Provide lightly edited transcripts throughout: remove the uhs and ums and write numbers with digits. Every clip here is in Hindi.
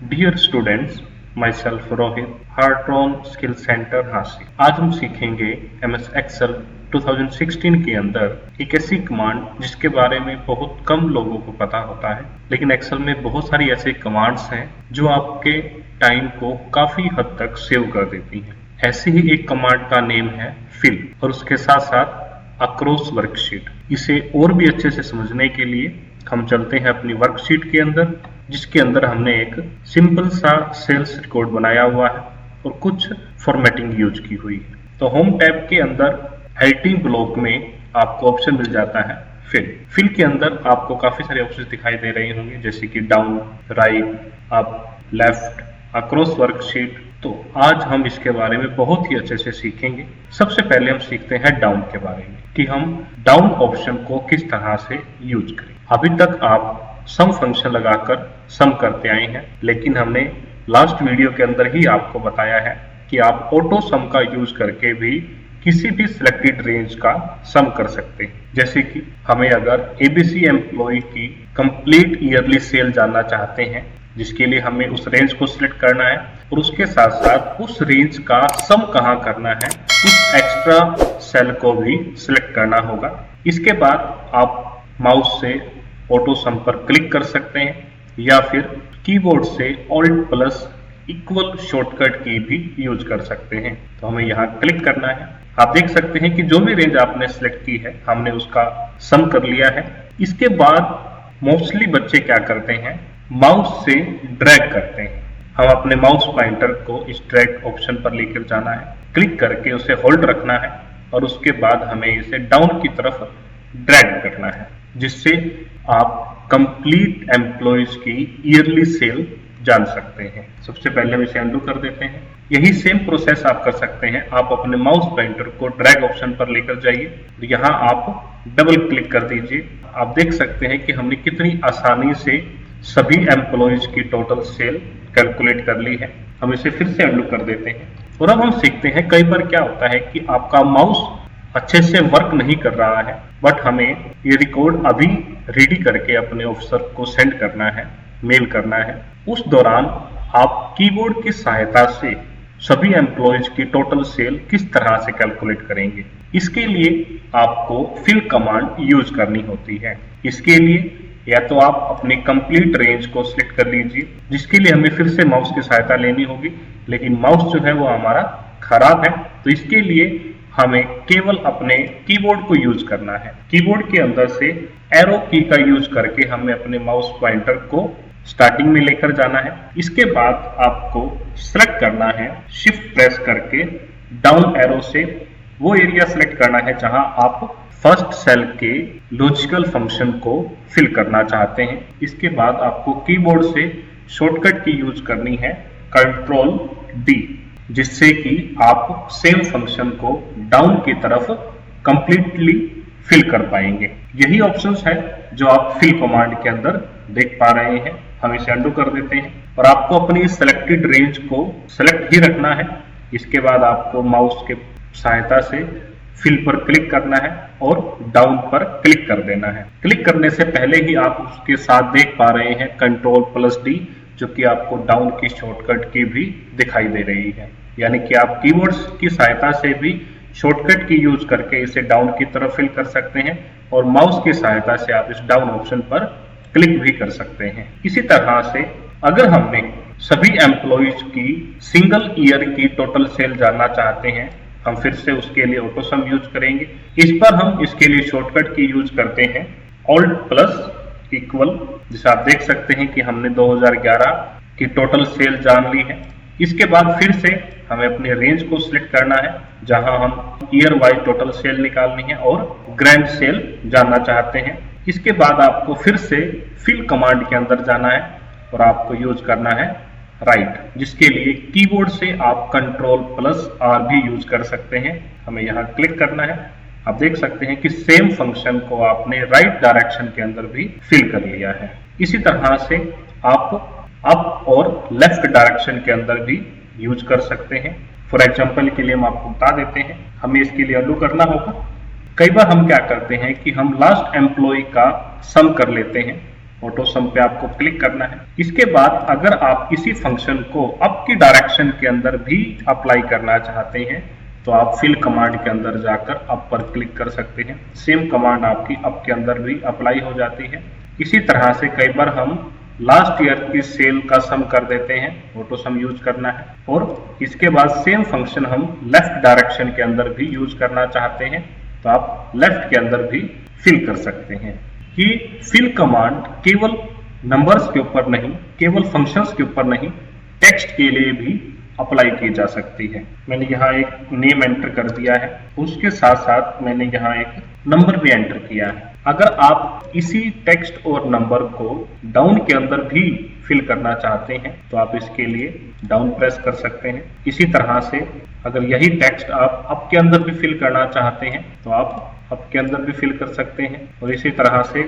Dear students, myself Rohit, Hartron skill centre हासिल। आज हम सीखेंगे MS एक्सेल 2016 के अंदर एक ऐसी कमांड जिसके बारे में बहुत कम लोगों को पता होता है, लेकिन एक्सेल में बहुत सारी ऐसे कमांड्स हैं जो आपके टाइम को काफी हद तक सेव कर देती हैं। ऐसी ही एक कमांड का नेम है फिल और उसके साथ साथ अक्रॉस वर्कशीट। इसे और भी अच्छे से समझने के लिए हम चलते हैं अपनी वर्कशीट के अंदर, जिसके अंदर हमने एक सिंपल सा सेल्स रिकॉर्ड बनाया हुआ है और कुछ फॉर्मेटिंग यूज की हुई है। तो होम टैब के अंदर हेडिंग ब्लॉक में आपको ऑप्शन मिल जाता है फिल। फिल के अंदर आपको काफी सारे ऑप्शन दिखाई दे रहे होंगे, जैसे कि down, right, up, left, across worksheet. तो आज हम इसके बारे में बहुत ही अच्छे से सीखेंगे। सबसे पहले हम सीखते हैं डाउन के बारे में कि हम डाउन ऑप्शन को किस तरह से यूज करें। अभी तक आप सम फंक्शन लगाकर सम करते आए हैं, लेकिन हमने लास्ट वीडियो के अंदर ही आपको बताया है कि आप ऑटो सम का यूज करके भी किसी भी सिलेक्टेड रेंज का सम कर सकते हैं। जैसे कि हमें अगर ABC एम्प्लॉय की कंप्लीट ईयरली सेल जानना चाहते हैं, जिसके लिए हमें उस रेंज को सिलेक्ट करना है और उसके साथ साथ उस रेंज का सम कहाँ करना है, उस एक्स्ट्रा सेल को भी सिलेक्ट करना होगा। इसके बाद आप माउस से ऑटो सम पर क्लिक कर सकते हैं या फिर कीबोर्ड से Alt+= शॉर्टकट की भी यूज कर सकते हैं। तो हमें यहाँ क्लिक करना है। आप देख सकते हैं कि जो भी रेंज आपने सिलेक्ट की है हमने उसका सम कर लिया है। इसके बाद मोस्टली बच्चे क्या करते हैं, माउस से ड्रैग करते हैं। हम अपने माउस पॉइंटर को इस ड्रैग ऑप्शन पर लेकर जाना है, क्लिक करके उसे होल्ड रखना है और उसके बाद हमें इसे डाउन की तरफ ड्रैग करना है, जिससे आप कंप्लीट एम्प्लॉयज की ईयरली सेल जान सकते हैं। सबसे पहले हम इसे अंडू कर देते हैं। यही सेम प्रोसेस आप कर सकते हैं। आप अपने माउस पॉइंटर को ड्रैग ऑप्शन पर लेकर जाइए, यहाँ आप डबल क्लिक कर दीजिए। आप देख सकते हैं कि हमने कितनी आसानी से सभी एम्प्लॉयज की टोटल सेल कैलकुलेट कर ली है। हम इसे फिर से अंडू कर देते हैं और अब हम सीखते हैं, कई बार क्या होता है कि आपका माउस अच्छे से वर्क नहीं कर रहा है, बट हमें ये रिकॉर्ड अभी रेडी करके अपने ऑफिसर को सेंड करना है, मेल करना है। उस दौरान आप कीबोर्ड की सहायता से सभी एम्प्लॉयज की टोटल सेल किस तरह से कैलकुलेट करेंगे, इसके लिए आपको फिल कमांड यूज करनी होती है। इसके लिए या तो आप अपनी कंप्लीट रेंज को सिलेक्ट कर लीजिए, जिसके लिए हमें फिर से माउस की सहायता लेनी होगी, लेकिन माउस जो है वो हमारा खराब है। तो इसके लिए हमें केवल अपने कीबोर्ड को यूज करना है। कीबोर्ड के अंदर से एरो की का यूज करके हमें अपने माउस पॉइंटर को स्टार्टिंग में लेकर जाना है। इसके बाद आपको सेलेक्ट करना है, शिफ्ट प्रेस करके डाउन एरो से वो एरिया सेलेक्ट करना है जहां आप फर्स्ट सेल के लॉजिकल फंक्शन को फिल करना चाहते हैं। इसके बाद आपको कीबोर्ड से शॉर्टकट की यूज करनी है Ctrl+D, जिससे कि आप सेम फंक्शन को डाउन की तरफ कंप्लीटली फिल कर पाएंगे। यही ऑप्शंस है जो आप फिल कमांड के अंदर देख पा रहे हैं। हम इसे अंडू कर देते हैं और आपको अपनी सिलेक्टेड रेंज को सिलेक्ट ही रखना है। इसके बाद आपको माउस के सहायता से फिल पर क्लिक करना है और डाउन पर क्लिक कर देना है। क्लिक करने से पहले ही आप उसके साथ देख पा रहे हैं Ctrl+D, जो कि आपको डाउन की शॉर्टकट की भी दिखाई दे रही है। यानी कि आप कीबोर्ड की सहायता से भी शॉर्टकट की यूज करके इसे डाउन की तरफ फिल कर सकते हैं और माउस की सहायता से आप इस डाउन ऑप्शन पर क्लिक भी कर सकते हैं। इसी तरह से अगर हमने सभी एम्प्लॉयज की सिंगल ईयर की टोटल सेल जानना चाहते हैं, हम फिर से उसके लिए ऑटो सम यूज करेंगे। इस पर हम इसके लिए शॉर्टकट की यूज करते हैं Alt+= जिसे आप देख सकते हैं कि हमने 2011 की टोटल सेल जान ली है। इसके बाद फिर से हमें अपने रेंज को सिलेक्ट करना है, जहां हम ईयर वाइज टोटल सेल निकालनी है और ग्रैंड सेल जानना चाहते हैं। इसके बाद आपको फिर से फिल कमांड के अंदर जाना है और आपको यूज करना है राइट, जिसके लिए कीबोर्ड से आप Ctrl+R भी यूज कर सकते हैं। हमें यहाँ क्लिक करना है। आप देख सकते हैं कि सेम फंक्शन को आपने राइट डायरेक्शन के अंदर भी फिल कर लिया है। इसी तरह से आप अप और लेफ्ट डायरेक्शन के अंदर भी यूज कर सकते हैं। फॉर एग्जांपल के लिए हम आपको बता देते हैं, हमें इसके लिए अंडू करना होगा। कई बार हम क्या करते हैं कि हम लास्ट एम्प्लॉय का सम कर लेते हैं ऑटो सम पे आपको क्लिक करना है। इसके बाद अगर आप इसी फंक्शन को अप की डायरेक्शन के अंदर भी अप्लाई करना चाहते हैं तो आप फिल कमांड के अंदर जाकर अप पर क्लिक कर सकते हैं। सेम कमांड आपकी अप के अंदर भी अप्लाई हो जाती है। इसी तरह से कई बार हम लास्ट ईयर की सेल का सम कर देते हैं, ऑटो सम यूज करना है। और इसके बाद सेम फंक्शन हम लेफ्ट डायरेक्शन के अंदर भी यूज करना चाहते हैं तो आप लेफ्ट के अंदर भी फिल कर सकते हैं। ये फिल कमांड केवल नंबर्स के ऊपर नहीं, केवल फंक्शंस के ऊपर नहीं, टेक्स्ट के लिए भी अप्लाई की जा सकती है। मैंने यहाँ एक नेम एंटर कर दिया है, उसके साथ साथ मैंने यहाँ एक नंबर भी एंटर किया है। अगर आप इसी टेक्स्ट और नंबर को डाउन के अंदर भी फिल करना चाहते हैं तो आप इसके लिए डाउन प्रेस कर सकते हैं। इसी तरह से अगर यही टेक्स्ट आप अप के अंदर भी फिल करना चाहते हैं तो आप अप के अंदर भी फिल कर सकते हैं। और इसी तरह से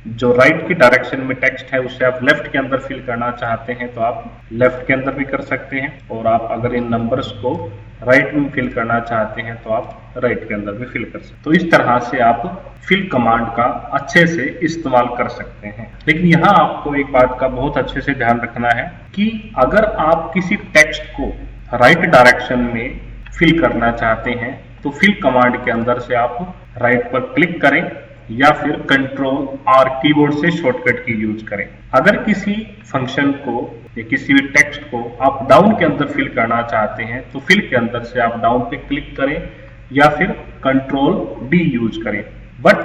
जो राइट की डायरेक्शन में टेक्स्ट है उसे आप लेफ्ट के अंदर फिल करना चाहते हैं तो आप लेफ्ट के अंदर भी कर सकते हैं। और आप अगर इन नंबर्स को राइट में फिल करना चाहते हैं तो आप राइट के अंदर भी फिल कर सकते हैं। तो इस तरह से आप फिल कमांड का अच्छे से इस्तेमाल कर सकते हैं। लेकिन यहाँ आपको एक बात का बहुत अच्छे से ध्यान रखना है कि अगर आप किसी टेक्स्ट को राइट डायरेक्शन में फिल करना चाहते हैं तो फिल कमांड के अंदर से आप राइट पर क्लिक करें या फिर कंट्रोल और कीबोर्ड से शॉर्टकट की यूज करें। अगर किसी फंक्शन को या किसी भी टेक्स्ट को आप डाउन के अंदर फिल करना चाहते हैं तो फिल के अंदर से आप डाउन पे क्लिक करें या फिर कंट्रोल डी यूज करें। बट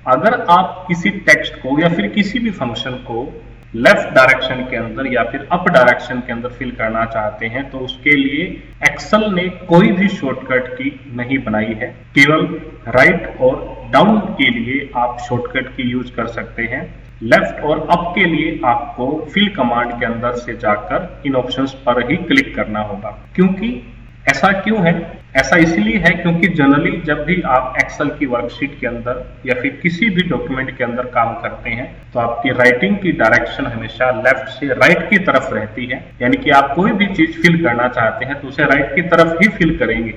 अगर आप किसी टेक्स्ट को या फिर किसी भी फंक्शन को लेफ्ट डायरेक्शन के अंदर या फिर अप डायरेक्शन के अंदर फिल करना चाहते हैं तो उसके लिए एक्सेल ने कोई भी शॉर्टकट की नहीं बनाई है। केवल राइट और डाउन के लिए आप शॉर्टकट की यूज कर सकते हैं। लेफ्ट और अप के लिए आपको फिल कमांड के अंदर से जाकर इन ऑप्शंस पर ही क्लिक करना होगा। क्योंकि ऐसा क्यों है? ऐसा इसलिए है क्योंकि जनरली जब भी आप एक्सेल की वर्कशीट के अंदर या फिर किसी भी डॉक्यूमेंट के अंदर काम करते हैं तो आपकी राइटिंग की डायरेक्शन हमेशा लेफ्ट से राइट की तरफ रहती है। यानी कि आप कोई भी चीज फिल करना चाहते हैं तो उसे राइट की तरफ ही फिल करेंगे,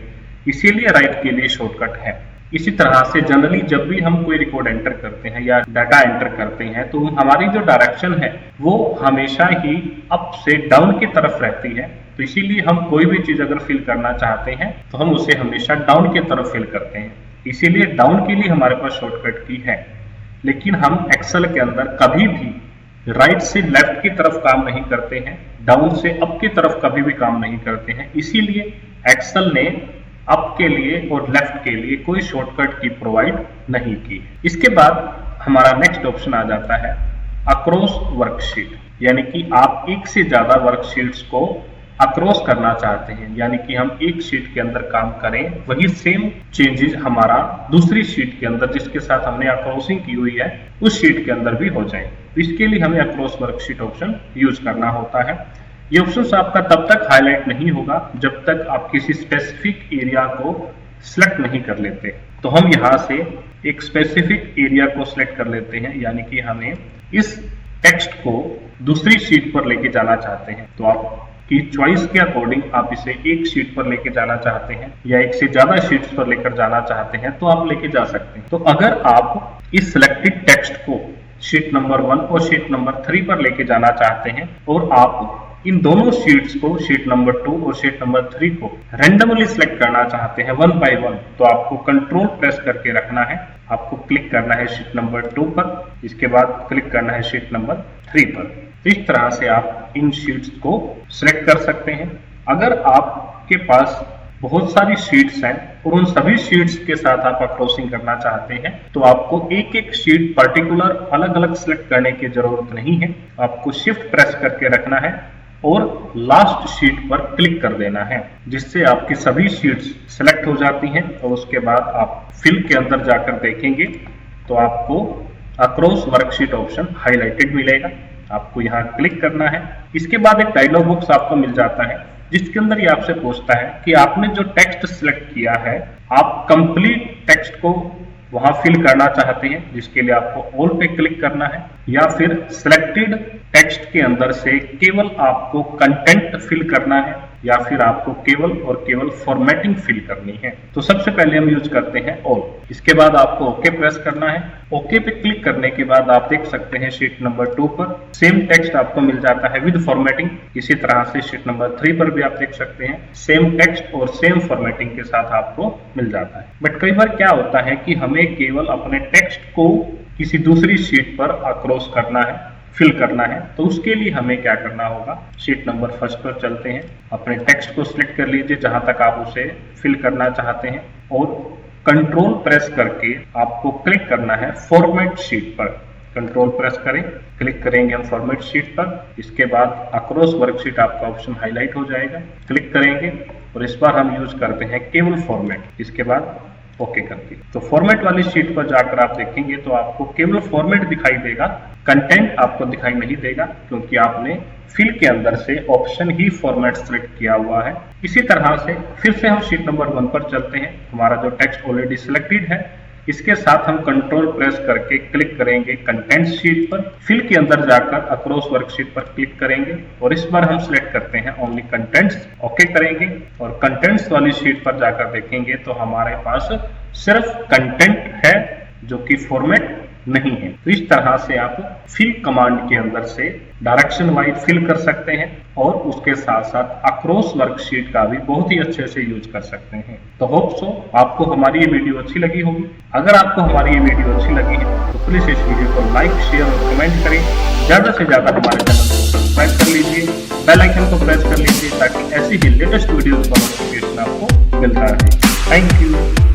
इसीलिए राइट के लिए शॉर्टकट है। इसी तरह से जनरली जब भी हम कोई रिकॉर्ड एंटर करते हैं या डाटा एंटर करते हैं तो हमारी जो डायरेक्शन है वो हमेशा ही अप से डाउन की तरफ रहती है। तो इसीलिए हम कोई भी चीज अगर फिल करना चाहते हैं तो हम उसे हमेशा डाउन की तरफ फिल करते हैं। इसीलिए डाउन के लिए हमारे पास शॉर्टकट की है। लेकिन हम एक्सेल के अंदर कभी भी राइट से लेफ्ट की तरफ काम नहीं करते हैं, डाउन से अप की तरफ कभी भी काम नहीं करते हैं। इसीलिए एक्सेल ने अप के लिए और लेफ्ट के लिए कोई शॉर्टकट की प्रोवाइड नहीं की। इसके बाद हमारा नेक्स्ट ऑप्शन आ जाता है अक्रॉस वर्कशीट, यानी कि आप एक से ज्यादा वर्कशीट्स को अक्रॉस करना चाहते हैं। यानी कि हम एक शीट के अंदर काम करें, वही सेम चेंजेस हमारा दूसरी शीट के अंदर जिसके साथ हमने अक्रॉसिंग की हुई है उस शीट के अंदर भी हो जाए। इसके लिए हमें अक्रॉस वर्कशीट ऑप्शन यूज करना होता है। ये ऑप्शन आपका तब तक हाईलाइट नहीं होगा जब तक आप किसी स्पेसिफिक एरिया को सिलेक्ट नहीं कर लेते। तो हम यहाँ से एक स्पेसिफिक एरिया को सिलेक्ट कर लेते हैं, यानी कि हमें इस टेक्स्ट को दूसरी शीट पर लेके जाना चाहते हैं। तो आपकी चॉइस के अकॉर्डिंग आप इसे एक शीट पर लेके जाना चाहते हैं या एक से ज्यादा शीट्स पर लेकर जाना चाहते हैं तो आप लेके जा सकते हैं। तो अगर आप इस सिलेक्टेड टेक्स्ट को शीट नंबर 1 और शीट नंबर 3 पर लेके जाना चाहते हैं और आप इन दोनों शीट्स को, शीट नंबर 2 और शीट नंबर 3 को रैंडमली सिलेक्ट करना चाहते हैं 1 बाय 1, तो आपको कंट्रोल प्रेस करके रखना है। आपको क्लिक करना है शीट नंबर 2 पर, इसके बाद क्लिक करना है शीट नंबर 3 पर। इस तरह से आप इन शीट्स को सिलेक्ट कर सकते हैं। अगर आपके पास बहुत सारी शीट्स हैं और उन सभी शीट्स के साथ आप अक्रॉसिंग करना चाहते हैं तो आपको एक एक शीट पर्टिकुलर अलग अलग सिलेक्ट करने की जरूरत नहीं है। आपको शिफ्ट प्रेस करके रखना है और लास्ट शीट पर क्लिक कर देना है, जिससे आपकी सभी शीट्स सेलेक्ट हो जाती हैं। और उसके बाद आप फिल के अंदर जाकर देखेंगे तो आपको अक्रॉस वर्कशीट ऑप्शन हाईलाइटेड मिलेगा। आपको यहाँ क्लिक करना है। इसके बाद एक डायलॉग बॉक्स आपको मिल जाता है जिसके अंदर ये आपसे पूछता है कि आपने जो टेक्स्ट सिलेक्ट किया है आप कंप्लीट टेक्स्ट को वहां फिल करना चाहते हैं, जिसके लिए आपको ऑल पे क्लिक करना है, या फिर सिलेक्टेड टेक्स्ट के अंदर से केवल आपको कंटेंट फिल करना है, या फिर आपको केवल और केवल फॉर्मेटिंग फिल करनी है। तो सबसे पहले हम यूज करते हैं ऑल। इसके बाद आपको ओके प्रेस करना है। ओके पे क्लिक करने के बाद आप देख सकते हैं शीट नंबर 2 पर सेम टेक्स्ट आपको मिल जाता है विद फॉर्मेटिंग। इसी तरह से शीट नंबर 3 पर भी आप देख सकते हैं सेम टेक्स्ट और सेम फॉर्मेटिंग के साथ आपको मिल जाता है। बट कई बार क्या होता है कि हमें केवल अपने टेक्स्ट को किसी दूसरी शीट पर अक्रॉस करना है, फिल करना है। तो उसके लिए हमें क्या करना होगा, शीट नंबर 1 पर चलते हैं, अपने टेक्स्ट को सिलेक्ट कर लीजिए जहां तक आप उसे फिल करना चाहते हैं और कंट्रोल प्रेस करके आपको क्लिक करना है फॉर्मेट शीट पर। कंट्रोल प्रेस करें, क्लिक करेंगे हम फॉर्मेट शीट पर। इसके बाद अक्रॉस वर्कशीट आपका ऑप्शन हाईलाइट हो जाएगा, क्लिक करेंगे और इस बार हम यूज करते हैं केवल फॉर्मेट। इसके बाद ओके करके तो फॉर्मेट वाली शीट पर जाकर आप देखेंगे तो आपको केवल फॉर्मेट दिखाई देगा, कंटेंट आपको दिखाई नहीं देगा क्योंकि आपने फिल के अंदर से ऑप्शन ही फॉर्मेट सिलेक्ट किया हुआ है। इसी तरह से फिर से हम शीट नंबर 1 पर चलते हैं। हमारा जो टेक्स्ट ऑलरेडी सिलेक्टेड है, इसके साथ हम कंट्रोल प्रेस करके क्लिक करेंगे कंटेंट शीट पर। फिल के अंदर जाकर अक्रॉस वर्कशीट पर क्लिक करेंगे और इस बार हम सिलेक्ट करते हैं ओनली कंटेंट्स। ओके करेंगे और कंटेंट्स वाली शीट पर जाकर देखेंगे तो हमारे पास सिर्फ कंटेंट है जो कि फॉर्मेट नहीं है। तो इस तरह से आप फिल कमांड के अंदर से डायरेक्शन वाइज फिल कर सकते हैं और उसके साथ साथ अक्रॉस वर्कशीट का भी बहुत ही अच्छे से यूज कर सकते हैं। तो होप सो आपको हमारी ये वीडियो अच्छी लगी होगी। अगर आपको हमारी ये वीडियो अच्छी लगी है तो प्लीज इस वीडियो को लाइक, शेयर और कमेंट करें। ज्यादा से ज्यादा हमारे चैनल को सब्सक्राइब कर लीजिए, बेल आइकन को प्रेस कर लीजिए ताकि ऐसी ही लेटेस्ट वीडियो का नोटिफिकेशन आपको मिलता रहे। Thank you.